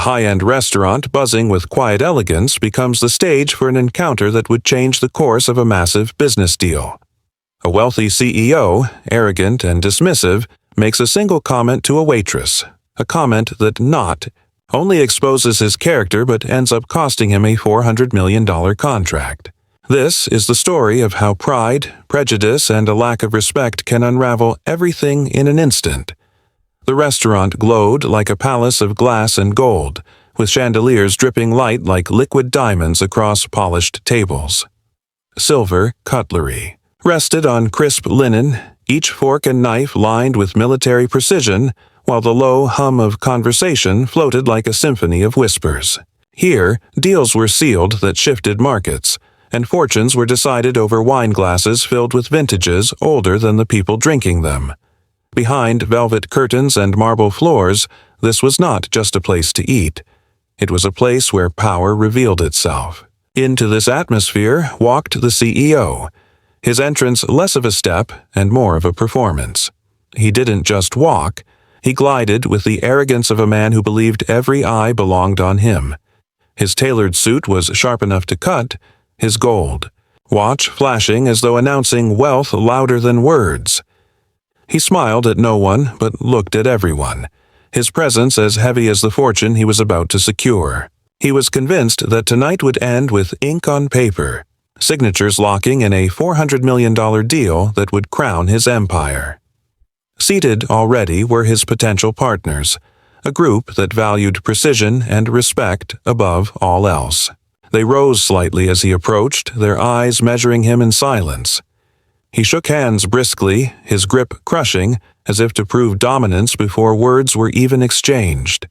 high-end restaurant buzzing with quiet elegance becomes the stage for an encounter that would change the course of a massive business deal. A wealthy CEO, arrogant and dismissive, makes a single comment to a waitress, a comment that not only exposes his character but ends up costing him a $400 million contract. This is the story of how pride, prejudice, and a lack of respect can unravel everything in an instant. The restaurant glowed like a palace of glass and gold, with chandeliers dripping light like liquid diamonds across polished tables. Silver cutlery rested on crisp linen, each fork and knife lined with military precision, while the low hum of conversation floated like a symphony of whispers. Here, deals were sealed that shifted markets, and fortunes were decided over wine glasses filled with vintages older than the people drinking them. Behind velvet curtains and marble floors, this was not just a place to eat. It was a place where power revealed itself. Into this atmosphere walked the CEO, his entrance less of a step and more of a performance. He didn't just walk, he glided with the arrogance of a man who believed every eye belonged on him. His tailored suit was sharp enough to cut, his gold watch flashing as though announcing wealth louder than words. He smiled at no one but looked at everyone, his presence as heavy as the fortune he was about to secure. He was convinced that tonight would end with ink on paper, signatures locking in a $400 million deal that would crown his empire. Seated already were his potential partners, a group that valued precision and respect above all else. They rose slightly as he approached, their eyes measuring him in silence. He shook hands briskly, his grip crushing, as if to prove dominance before words were even exchanged.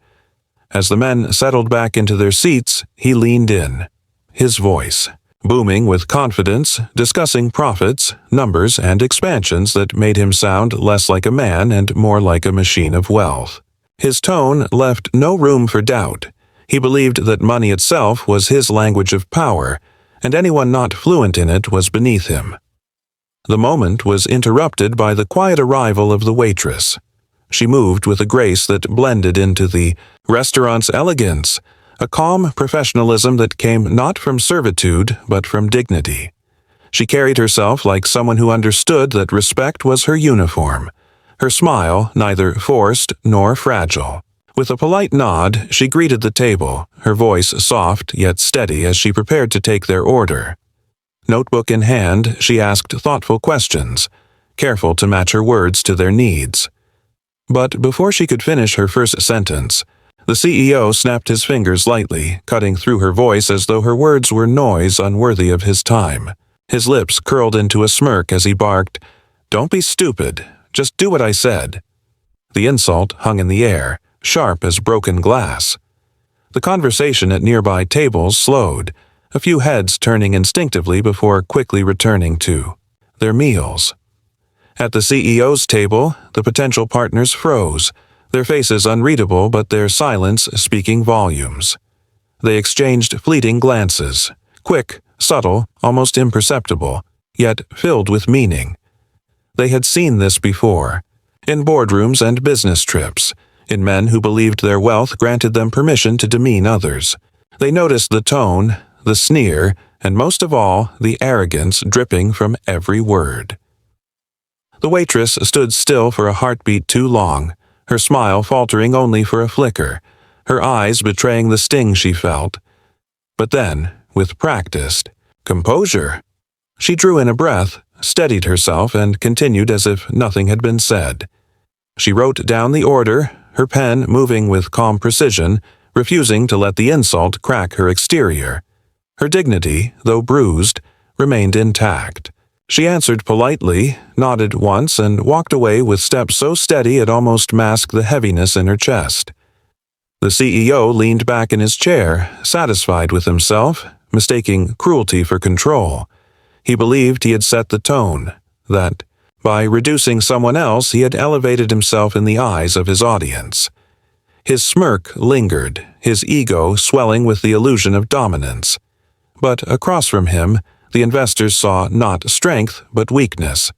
As the men settled back into their seats, he leaned in, his voice booming with confidence, discussing profits, numbers, and expansions that made him sound less like a man and more like a machine of wealth. His tone left no room for doubt. He believed that money itself was his language of power, and anyone not fluent in it was beneath him. The moment was interrupted by the quiet arrival of the waitress. She moved with a grace that blended into the restaurant's elegance, a calm professionalism that came not from servitude but from dignity. She carried herself like someone who understood that respect was her uniform, her smile neither forced nor fragile. With a polite nod, she greeted the table, her voice soft yet steady as she prepared to take their order. Notebook in hand, she asked thoughtful questions, careful to match her words to their needs. But before she could finish her first sentence, the CEO snapped his fingers lightly, cutting through her voice as though her words were noise unworthy of his time. His lips curled into a smirk as he barked, "Don't be stupid, just do what I said." The insult hung in the air, sharp as broken glass. The conversation at nearby tables slowed, a few heads turning instinctively before quickly returning to their meals. At the CEO's table, the potential partners froze, their faces unreadable but their silence speaking volumes. They exchanged fleeting glances, quick, subtle, almost imperceptible, yet filled with meaning. They had seen this before, in boardrooms and business trips, in men who believed their wealth granted them permission to demean others. They noticed the tone, the sneer, and most of all, the arrogance dripping from every word. The waitress stood still for a heartbeat too long, her smile faltering only for a flicker, her eyes betraying the sting she felt. But then, with practiced composure, she drew in a breath, steadied herself, and continued as if nothing had been said. She wrote down the order, her pen moving with calm precision, refusing to let the insult crack her exterior. Her dignity, though bruised, remained intact. She answered politely, nodded once, and walked away with steps so steady it almost masked the heaviness in her chest. The CEO leaned back in his chair, satisfied with himself, mistaking cruelty for control. He believed he had set the tone, that, by reducing someone else, he had elevated himself in the eyes of his audience. His smirk lingered, his ego swelling with the illusion of dominance. But across from him, the investors saw not strength but weakness.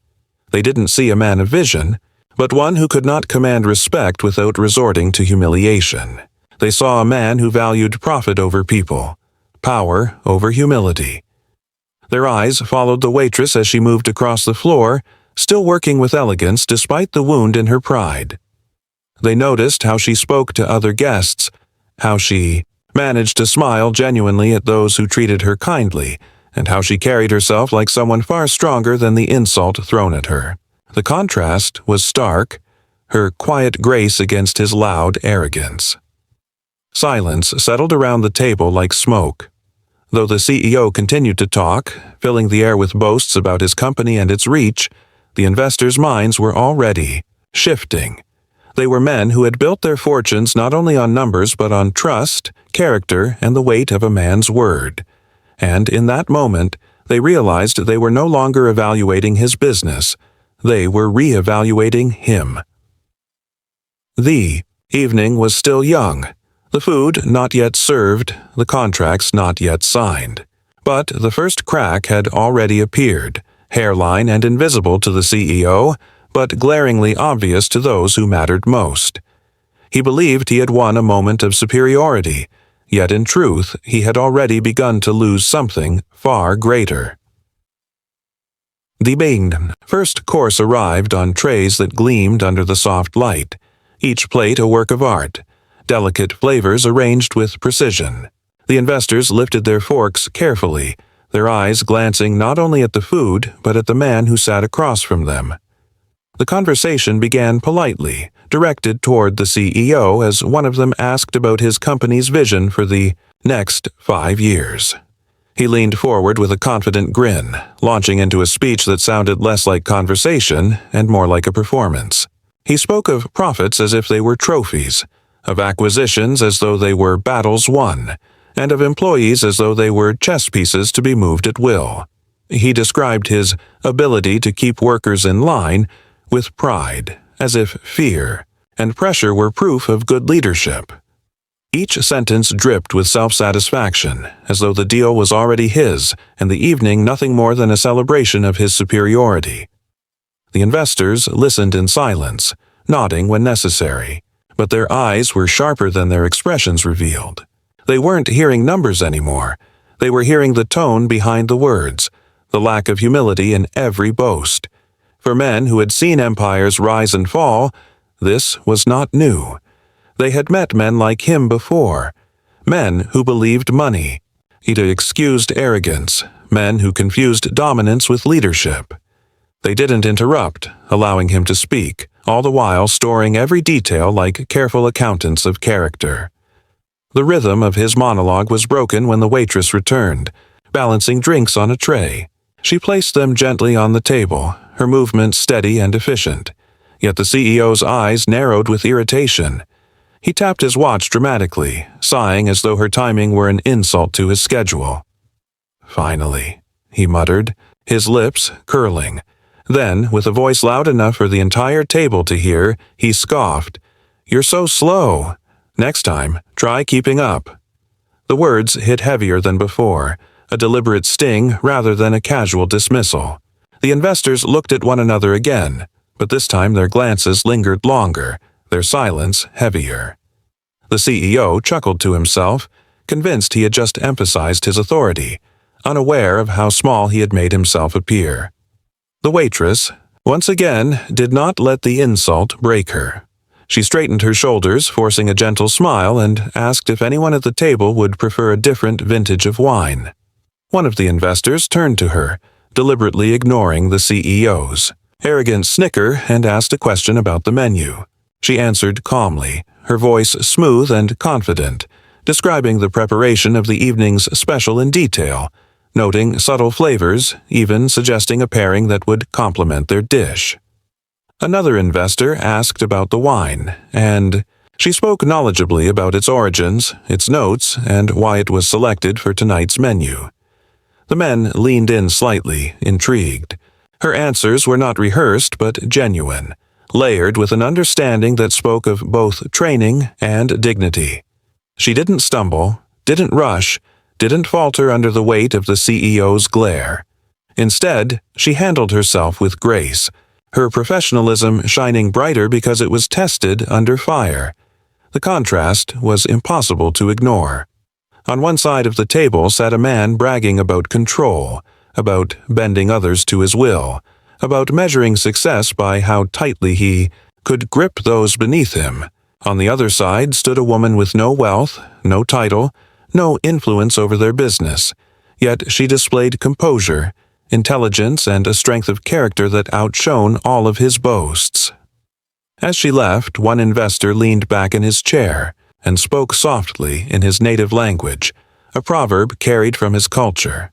They didn't see a man of vision, but one who could not command respect without resorting to humiliation. They saw a man who valued profit over people, power over humility. Their eyes followed the waitress as she moved across the floor, still working with elegance despite the wound in her pride. They noticed how she spoke to other guests, how she managed to smile genuinely at those who treated her kindly, and how she carried herself like someone far stronger than the insult thrown at her. The contrast was stark, her quiet grace against his loud arrogance. Silence settled around the table like smoke. Though the CEO continued to talk, filling the air with boasts about his company and its reach, the investors' minds were already shifting. They were men who had built their fortunes not only on numbers but on trust, character, and the weight of a man's word. And in that moment, they realized they were no longer evaluating his business. They were re-evaluating him. The evening was still young. The food not yet served, the contracts not yet signed. But the first crack had already appeared, hairline and invisible to the CEO, but glaringly obvious to those who mattered most. He believed he had won a moment of superiority, yet in truth he had already begun to lose something far greater. The main first course arrived on trays that gleamed under the soft light, each plate a work of art, delicate flavors arranged with precision. The investors lifted their forks carefully, their eyes glancing not only at the food but at the man who sat across from them. The conversation began politely, directed toward the CEO as one of them asked about his company's vision for the next 5 years. He leaned forward with a confident grin, launching into a speech that sounded less like conversation and more like a performance. He spoke of profits as if they were trophies, of acquisitions as though they were battles won, and of employees as though they were chess pieces to be moved at will. He described his ability to keep workers in line with pride, as if fear and pressure were proof of good leadership. Each sentence dripped with self-satisfaction, as though the deal was already his, and the evening nothing more than a celebration of his superiority. The investors listened in silence, nodding when necessary, but their eyes were sharper than their expressions revealed. They weren't hearing numbers anymore. They were hearing the tone behind the words, the lack of humility in every boast. For men who had seen empires rise and fall, this was not new. They had met men like him before, men who believed money, excused arrogance, men who confused dominance with leadership. They didn't interrupt, allowing him to speak, all the while storing every detail like careful accountants of character. The rhythm of his monologue was broken when the waitress returned, balancing drinks on a tray. She placed them gently on the table, her movements steady and efficient. Yet the CEO's eyes narrowed with irritation. He tapped his watch dramatically, sighing as though her timing were an insult to his schedule. "Finally," he muttered, his lips curling. Then, with a voice loud enough for the entire table to hear, he scoffed, "You're so slow. Next time, try keeping up." The words hit heavier than before, a deliberate sting rather than a casual dismissal. The investors looked at one another again, but this time their glances lingered longer, their silence heavier. The CEO chuckled to himself, convinced he had just emphasized his authority, unaware of how small he had made himself appear. The waitress, once again, did not let the insult break her. She straightened her shoulders, forcing a gentle smile, and asked if anyone at the table would prefer a different vintage of wine. One of the investors turned to her, deliberately ignoring the CEO's arrogant snicker, and asked a question about the menu. She answered calmly, her voice smooth and confident, describing the preparation of the evening's special in detail, noting subtle flavors, even suggesting a pairing that would complement their dish. Another investor asked about the wine, and she spoke knowledgeably about its origins, its notes, and why it was selected for tonight's menu. The men leaned in slightly, intrigued. Her answers were not rehearsed but genuine, layered with an understanding that spoke of both training and dignity. She didn't stumble, didn't rush, didn't falter under the weight of the CEO's glare. Instead, she handled herself with grace, her professionalism shining brighter because it was tested under fire. The contrast was impossible to ignore. On one side of the table sat a man bragging about control, about bending others to his will, about measuring success by how tightly he could grip those beneath him. On the other side stood a woman with no wealth, no title, no influence over their business, yet she displayed composure, intelligence, and a strength of character that outshone all of his boasts. As she left, one investor leaned back in his chair and spoke softly in his native language, a proverb carried from his culture.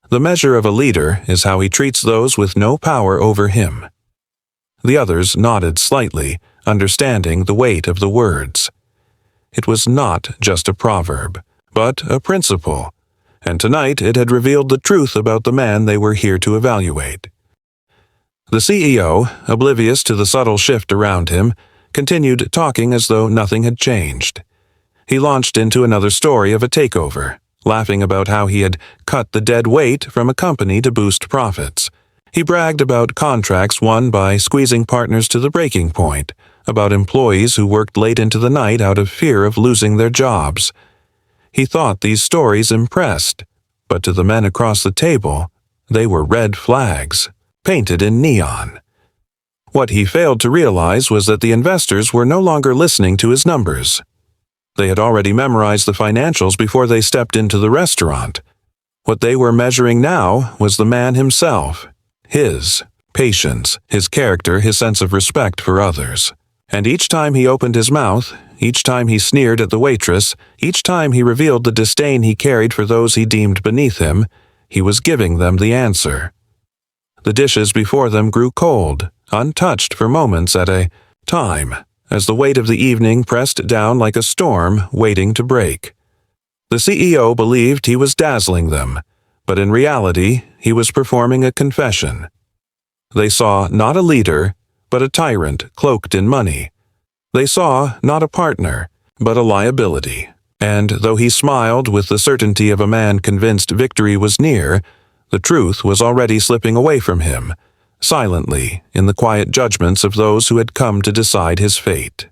The measure of a leader is how he treats those with no power over him. The others nodded slightly, understanding the weight of the words. It was not just a proverb, but a principle, and tonight it had revealed the truth about the man they were here to evaluate. The CEO, oblivious to the subtle shift around him, continued talking as though nothing had changed. He launched into another story of a takeover, laughing about how he had cut the dead weight from a company to boost profits. He bragged about contracts won by squeezing partners to the breaking point, about employees who worked late into the night out of fear of losing their jobs. He thought these stories impressed, but to the men across the table, they were red flags, painted in neon. What he failed to realize was that the investors were no longer listening to his numbers. They had already memorized the financials before they stepped into the restaurant. What they were measuring now was the man himself, his patience, his character, his sense of respect for others. And each time he opened his mouth, each time he sneered at the waitress, each time he revealed the disdain he carried for those he deemed beneath him, he was giving them the answer. The dishes before them grew cold, untouched for moments at a time, as the weight of the evening pressed down like a storm waiting to break. The CEO believed he was dazzling them, but in reality, he was performing a confession. They saw not a leader, but a tyrant cloaked in money. They saw not a partner, but a liability. And though he smiled with the certainty of a man convinced victory was near, the truth was already slipping away from him, silently in the quiet judgments of those who had come to decide his fate.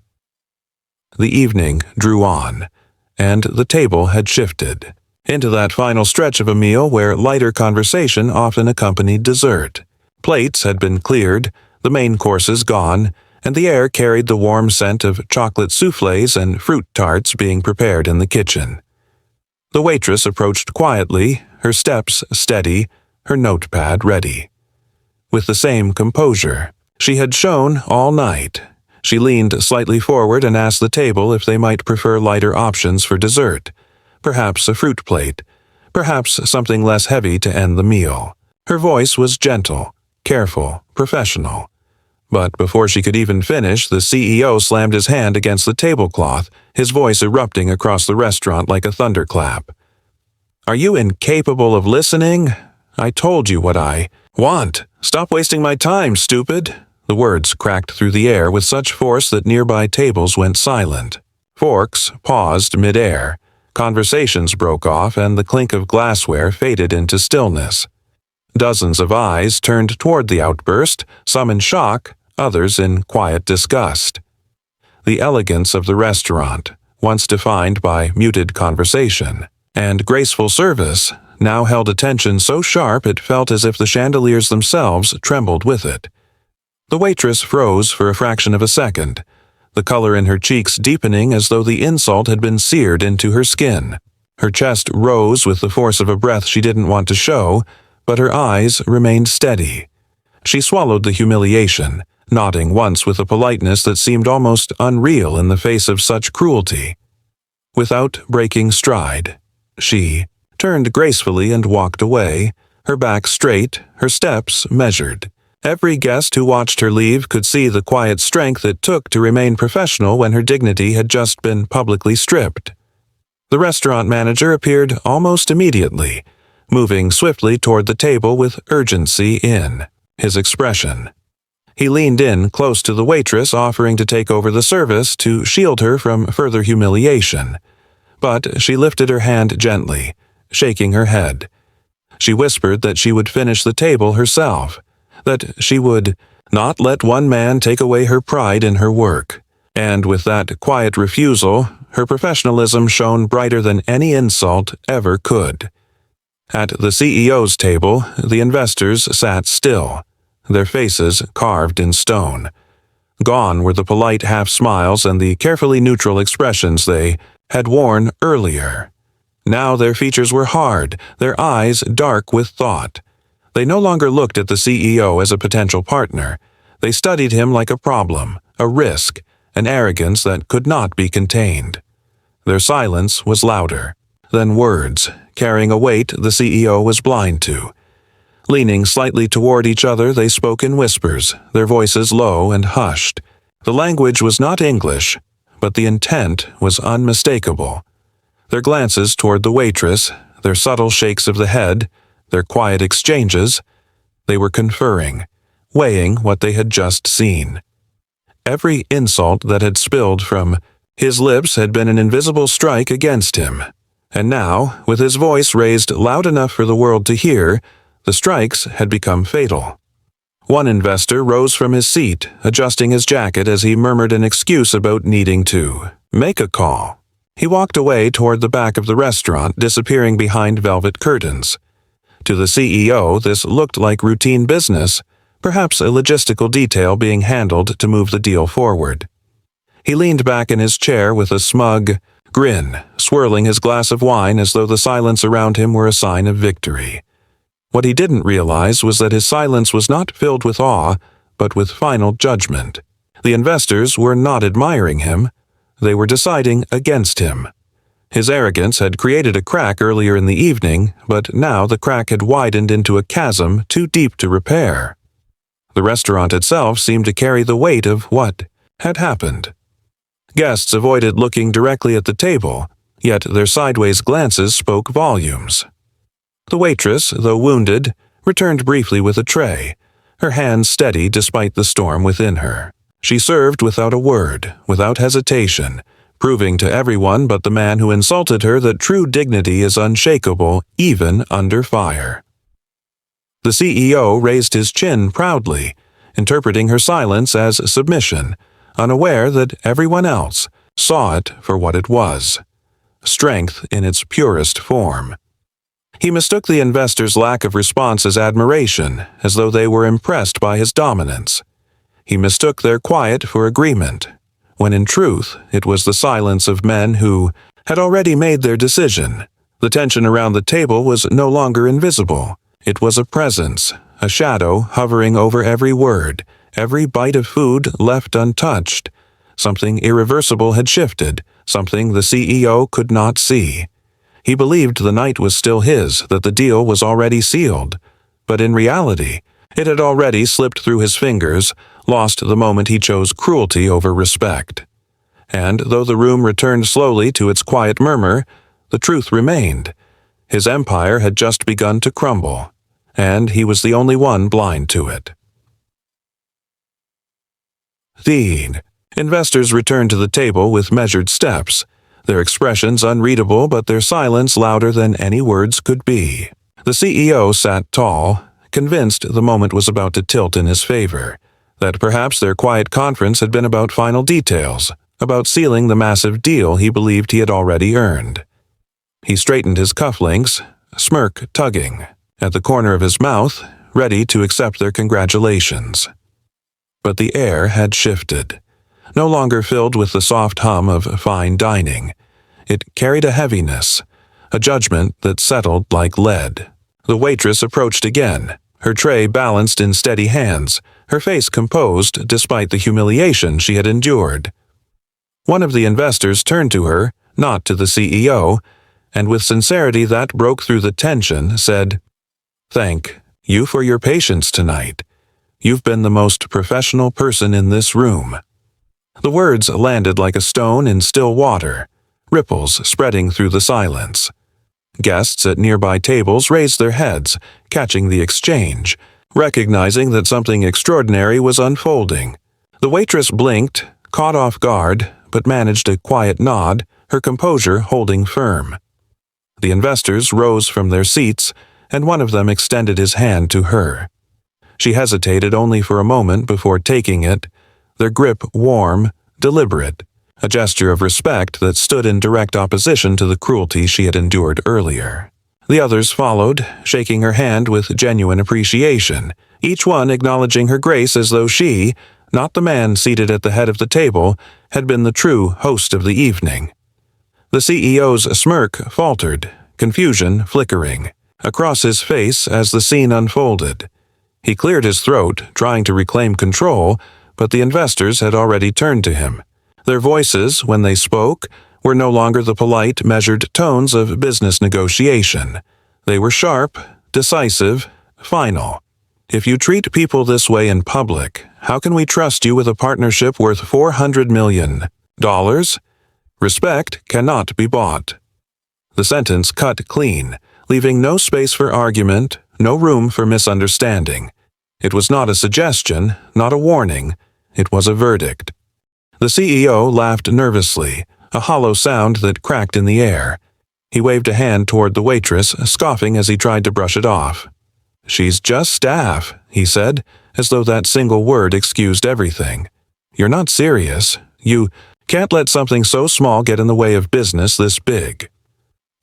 The evening drew on, and the table had shifted into that final stretch of a meal where lighter conversation often accompanied dessert. Plates had been cleared, the main courses gone, and the air carried the warm scent of chocolate soufflés and fruit tarts being prepared in the kitchen. The waitress approached quietly, her steps steady, her notepad ready. With the same composure she had shown all night, she leaned slightly forward and asked the table if they might prefer lighter options for dessert, perhaps a fruit plate, perhaps something less heavy to end the meal. Her voice was gentle, careful, professional. But before she could even finish, the CEO slammed his hand against the tablecloth, his voice erupting across the restaurant like a thunderclap. "Are you incapable of listening? I told you what I want. Stop wasting my time, stupid." The words cracked through the air with such force that nearby tables went silent. Forks paused mid-air. Conversations broke off, and the clink of glassware faded into stillness. Dozens of eyes turned toward the outburst, some in shock, others in quiet disgust. The elegance of the restaurant, once defined by muted conversation and graceful service, now held attention so sharp it felt as if the chandeliers themselves trembled with it. The waitress froze for a fraction of a second, the color in her cheeks deepening as though the insult had been seared into her skin. Her chest rose with the force of a breath she didn't want to show, but her eyes remained steady. She swallowed the humiliation, nodding once with a politeness that seemed almost unreal in the face of such cruelty. Without breaking stride, she turned gracefully and walked away, her back straight, her steps measured. Every guest who watched her leave could see the quiet strength it took to remain professional when her dignity had just been publicly stripped. The restaurant manager appeared almost immediately, moving swiftly toward the table with urgency in his expression. He leaned in close to the waitress, offering to take over the service to shield her from further humiliation. But she lifted her hand gently, shaking her head. She whispered that she would finish the table herself, that she would not let one man take away her pride in her work, And with that quiet refusal, her professionalism shone brighter than any insult ever could. At the CEO's table, the investors sat still, their faces carved in stone. Gone were the polite half-smiles and the carefully neutral expressions they had worn earlier. Now their features were hard, their eyes dark with thought. They no longer looked at the CEO as a potential partner. They studied him like a problem, a risk, an arrogance that could not be contained. Their silence was louder than words, carrying a weight the CEO was blind to. Leaning slightly toward each other, they spoke in whispers, their voices low and hushed. The language was not English, but the intent was unmistakable. Their glances toward the waitress, their subtle shakes of the head, their quiet exchanges, they were conferring, weighing what they had just seen. Every insult that had spilled from his lips had been an invisible strike against him, and now, with his voice raised loud enough for the world to hear, the strikes had become fatal. One investor rose from his seat, adjusting his jacket as he murmured an excuse about needing to make a call. He walked away toward the back of the restaurant, disappearing behind velvet curtains. To the CEO, this looked like routine business, perhaps a logistical detail being handled to move the deal forward. He leaned back in his chair with a smug grin, swirling his glass of wine as though the silence around him were a sign of victory. What he didn't realize was that his silence was not filled with awe, but with final judgment. The investors were not admiring him. They were deciding against him. His arrogance had created a crack earlier in the evening, but now the crack had widened into a chasm too deep to repair. The restaurant itself seemed to carry the weight of what had happened. Guests avoided looking directly at the table, yet their sideways glances spoke volumes. The waitress, though wounded, returned briefly with a tray, her hands steady despite the storm within her. She served without a word, without hesitation, proving to everyone but the man who insulted her that true dignity is unshakable even under fire. The CEO raised his chin proudly, interpreting her silence as submission, unaware that everyone else saw it for what it was, strength in its purest form. He mistook the investors' lack of response as admiration, as though they were impressed by his dominance. He mistook their quiet for agreement, when in truth it was the silence of men who had already made their decision. The tension around the table was no longer invisible. It was a presence, a shadow hovering over every word, every bite of food left untouched. Something irreversible had shifted, something the CEO could not see. He believed the night was still his, that the deal was already sealed. But in reality, it had already slipped through his fingers, lost the moment he chose cruelty over respect. And though the room returned slowly to its quiet murmur, the truth remained. His empire had just begun to crumble, and he was the only one blind to it. The investors returned to the table with measured steps, their expressions unreadable but their silence louder than any words could be. The CEO sat tall, convinced the moment was about to tilt in his favor, that perhaps their quiet conference had been about final details, about sealing the massive deal he believed he had already earned. He straightened his cufflinks, smirk tugging, at the corner of his mouth, ready to accept their congratulations. But the air had shifted. No longer filled with the soft hum of fine dining. It carried a heaviness, a judgment that settled like lead. The waitress approached again, her tray balanced in steady hands, her face composed despite the humiliation she had endured. One of the investors turned to her, not to the CEO, and with sincerity that broke through the tension, said, "Thank you for your patience tonight. You've been the most professional person in this room." The words landed like a stone in still water, ripples spreading through the silence. Guests at nearby tables raised their heads, catching the exchange, recognizing that something extraordinary was unfolding. The waitress blinked, caught off guard, but managed a quiet nod, her composure holding firm. The investors rose from their seats, and one of them extended his hand to her. She hesitated only for a moment before taking it, their grip warm, deliberate, a gesture of respect that stood in direct opposition to the cruelty she had endured earlier. The others followed, shaking her hand with genuine appreciation, each one acknowledging her grace as though she, not the man seated at the head of the table, had been the true host of the evening. The CEO's smirk faltered, confusion flickering, across his face as the scene unfolded. He cleared his throat, trying to reclaim control, but the investors had already turned to him. Their voices, when they spoke, were no longer the polite, measured tones of business negotiation. They were sharp, decisive, final. If you treat people this way in public, how can we trust you with a partnership worth $400 million? Respect cannot be bought. The sentence cut clean, leaving no space for argument, no room for misunderstanding. It was not a suggestion, not a warning. It was a verdict. The CEO laughed nervously, a hollow sound that cracked in the air. He waved a hand toward the waitress, scoffing as he tried to brush it off. "She's just staff," he said, as though that single word excused everything. "You're not serious. You can't let something so small get in the way of business this big."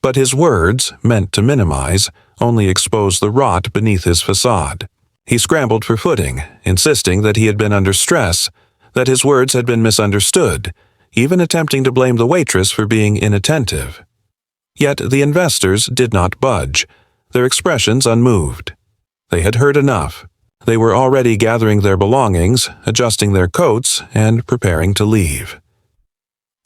But his words, meant to minimize, only exposed the rot beneath his facade. He scrambled for footing, insisting that he had been under stress, that his words had been misunderstood, even attempting to blame the waitress for being inattentive. Yet the investors did not budge, their expressions unmoved. They had heard enough. They were already gathering their belongings, adjusting their coats, and preparing to leave.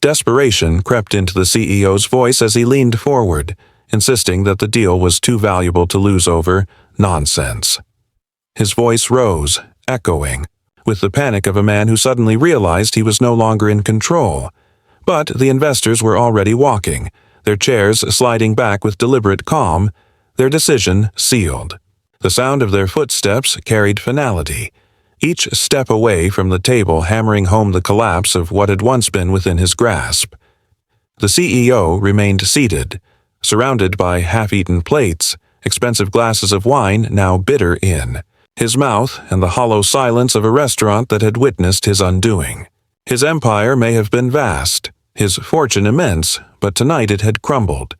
Desperation crept into the CEO's voice as he leaned forward, insisting that the deal was too valuable to lose over nonsense. His voice rose, echoing, with the panic of a man who suddenly realized he was no longer in control. But the investors were already walking, their chairs sliding back with deliberate calm, their decision sealed. The sound of their footsteps carried finality, each step away from the table hammering home the collapse of what had once been within his grasp. The CEO remained seated, surrounded by half-eaten plates, expensive glasses of wine now bitter in, his mouth and the hollow silence of a restaurant that had witnessed his undoing. His empire may have been vast, his fortune immense, but tonight it had crumbled,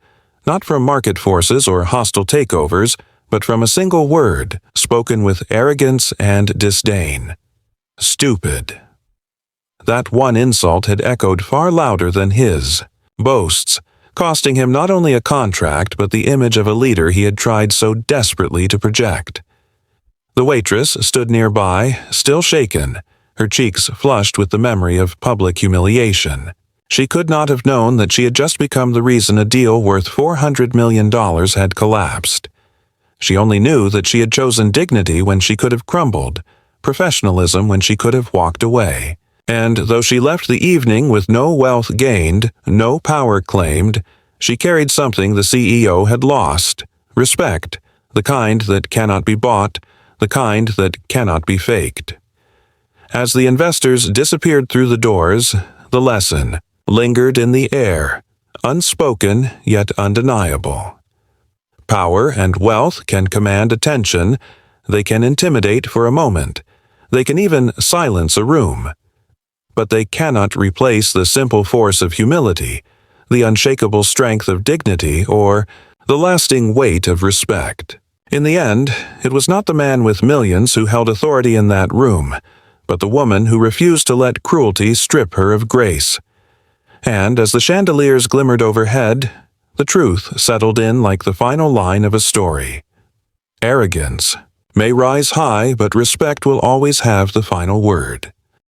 not from market forces or hostile takeovers, but from a single word, spoken with arrogance and disdain. Stupid. That one insult had echoed far louder than his boasts, costing him not only a contract but the image of a leader he had tried so desperately to project. The waitress stood nearby, still shaken, her cheeks flushed with the memory of public humiliation. She could not have known that she had just become the reason a deal worth $400 million had collapsed. She only knew that she had chosen dignity when she could have crumbled, professionalism when she could have walked away. And though she left the evening with no wealth gained, no power claimed, she carried something the CEO had lost: respect, the kind that cannot be bought, the kind that cannot be faked. As the investors disappeared through the doors, the lesson lingered in the air, unspoken yet undeniable. Power and wealth can command attention, they can intimidate for a moment, they can even silence a room. But they cannot replace the simple force of humility, the unshakable strength of dignity, or the lasting weight of respect. In the end, it was not the man with millions who held authority in that room, but the woman who refused to let cruelty strip her of grace. And as the chandeliers glimmered overhead, the truth settled in like the final line of a story. Arrogance may rise high, but respect will always have the final word.